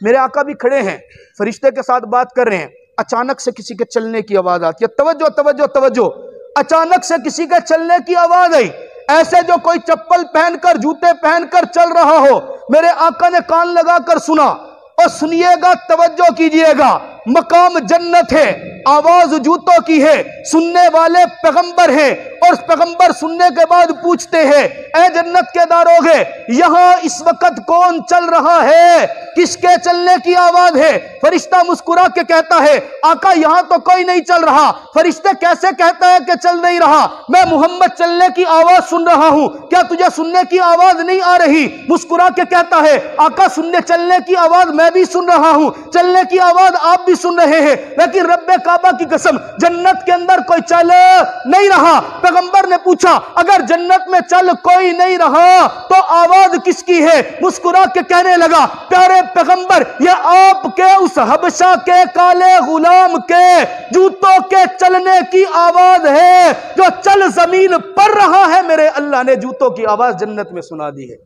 मेरे आका भी खड़े हैं, फरिश्ते के साथ बात कर रहे हैं, अचानक से किसी के चलने की आवाज आती है। तवज्जो तवज्जो तवज्जो, अचानक से किसी के चलने की आवाज आई, ऐसे जो कोई चप्पल पहनकर जूते पहनकर चल रहा हो। मेरे आका ने कान लगाकर सुना, और सुनिएगा, तवज्जो कीजिएगा, मकाम जन्नत है, आवाज जूतों की है, सुनने वाले पैगंबर हैं, और पैगंबर सुनने के बाद पूछते हैं, ए जन्नत के दारोगे, यहां इस वक्त कौन चल रहा है, किसके चलने की आवाज है? फरिश्ता मुस्कुरा के कहता है, आका यहां तो कोई नहीं चल रहा। फरिश्ते कैसे कहता है कि चल नहीं रहा? मैं मोहम्मद चलने की आवाज सुन रहा हूं, क्या तुझे सुनने की आवाज नहीं आ रही? मुस्कुरा के कहता है, आका सुनने चलने की आवाज मैं भी सुन रहा हूं, चलने की आवाज आप भी सुन रहे हैं, लेकिन रब्बे काबा की कसम जन्नत के अंदर कोई चल नहीं रहा। पैगंबर ने पूछा, अगर जन्नत में चल कोई नहीं रहा तो आवाज किसकी है? मुस्कुरा के कहने लगा, प्यारे पैगंबर, ये आपके उस हबशा के काले गुलाम के जूतों के चलने की आवाज है, जो चल जमीन पर रहा है। मेरे अल्लाह ने जूतों की आवाज जन्नत में सुना दी है।